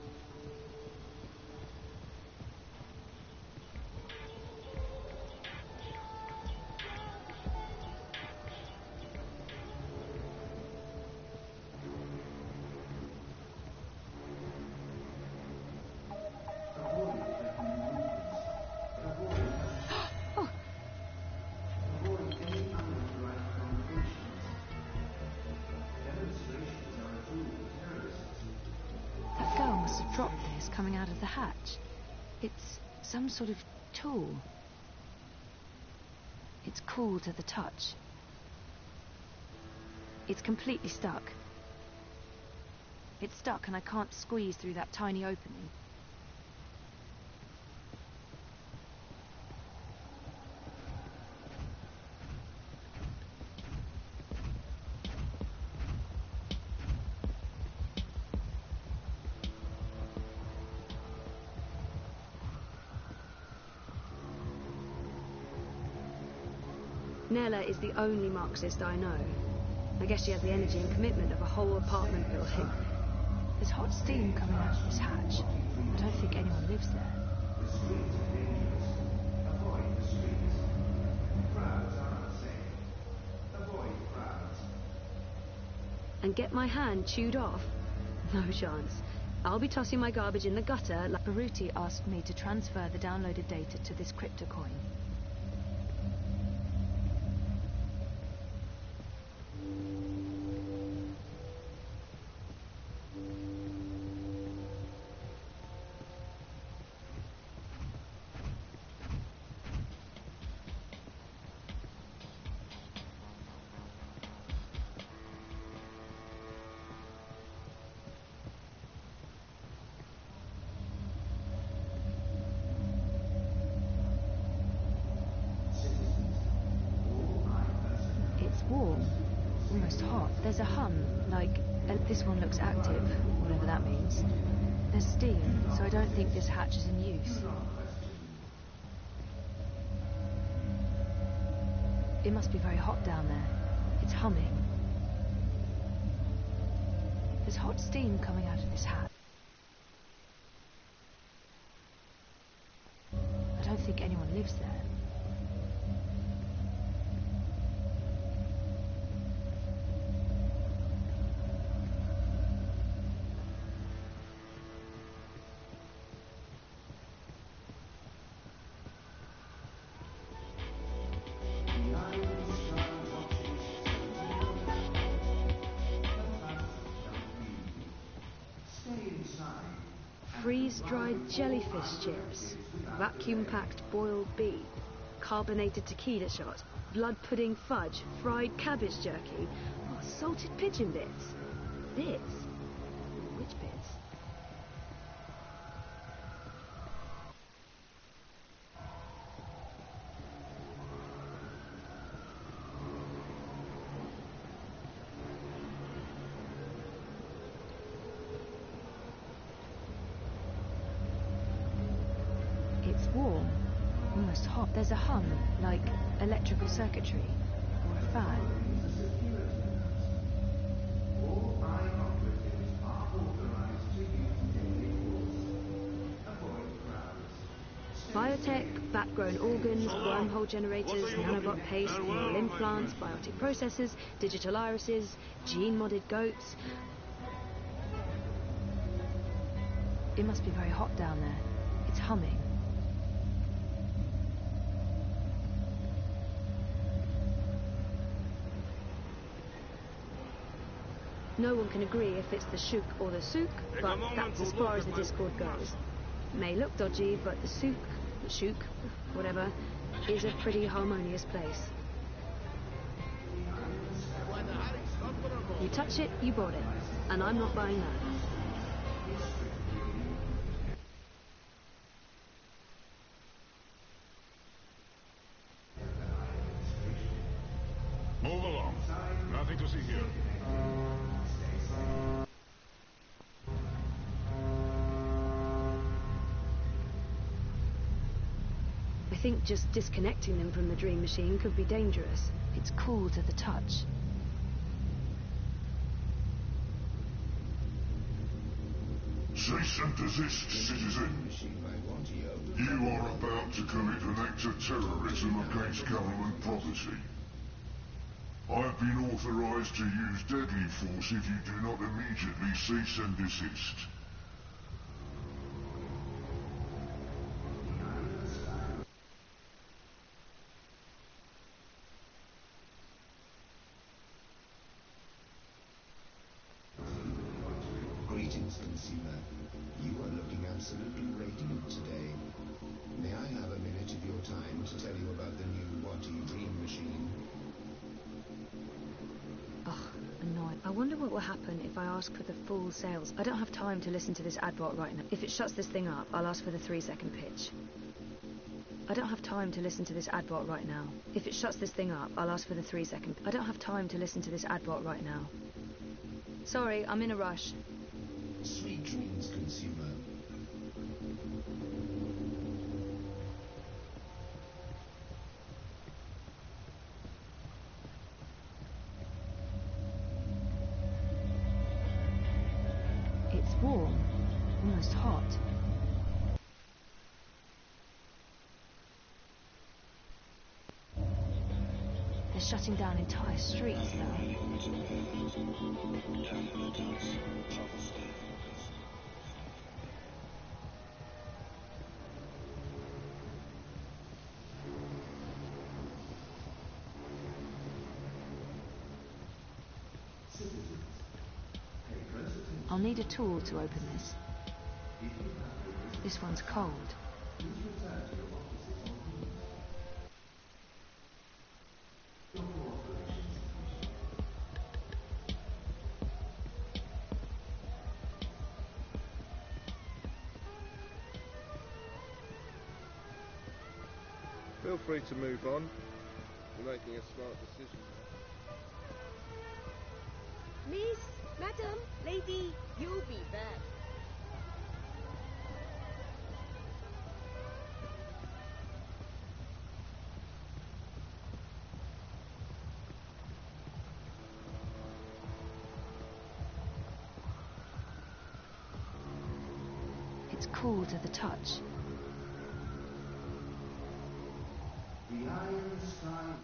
Coming out of the hatch. It's some sort of tool. It's cool to the touch. It's completely stuck. It's stuck and I can't squeeze through that tiny opening. Nella is the only Marxist I know. I guess she has the energy and commitment of a whole apartment building. There's hot steam coming out of this hatch. I don't think anyone lives there. And get my hand chewed off? No chance. I'll be tossing my garbage in the gutter like Baruti asked me to transfer the downloaded data to this crypto coin. Warm, almost hot. There's a hum, like, this one looks active, whatever that means. There's steam, so I don't think this hatch is in use. It must be very hot down there. It's humming. There's hot steam coming out of this hatch. I don't think anyone lives there. Freeze-dried jellyfish chips, vacuum-packed boiled beef, carbonated tequila shot, blood pudding fudge, fried cabbage jerky, salted pigeon bits. Bits? Which bits? It's warm, almost hot. There's a hum, like electrical circuitry, or a fan. Biotech, bat-grown organs, wormhole generators, nanobot paste, neural implants, biotic processors, digital irises, gene-modded goats. It must be very hot down there. It's humming. No one can agree if it's the Shuk or the Souk, but that's as far as the Discord goes. May look dodgy, but the Souk, the Shuk, whatever, is a pretty harmonious place. You touch it, you bought it, and I'm not buying that. Move along. Nothing to see here. I think just disconnecting them from the dream machine could be dangerous. It's cool to the touch. Cease and desist, citizen. You are about to commit an act of terrorism against government property. I have been authorized to use deadly force if you do not immediately cease and desist. Greetings, consumer. You are looking absolutely radiant today. May I have a minute of your time to tell you about the new Dream machine? Ugh, annoying. I wonder what will happen if I ask for the full sales. I don't have time to listen to this advert right now. If it shuts this thing up, I'll ask for the 3-second pitch. I don't have time to listen to this advert right now. If it shuts this thing up, I'll ask for the 3-second. I don't have time to listen to this advert right now. Sorry, I'm in a rush. Sweet dreams, consumer. It's warm, almost hot. They're shutting down entire streets now. I'll need a tool to open this. This one's cold. Feel free to move on. You're making a smart decision. Miss, madam, lady, you'll be back. It's cool to the touch. The iron sky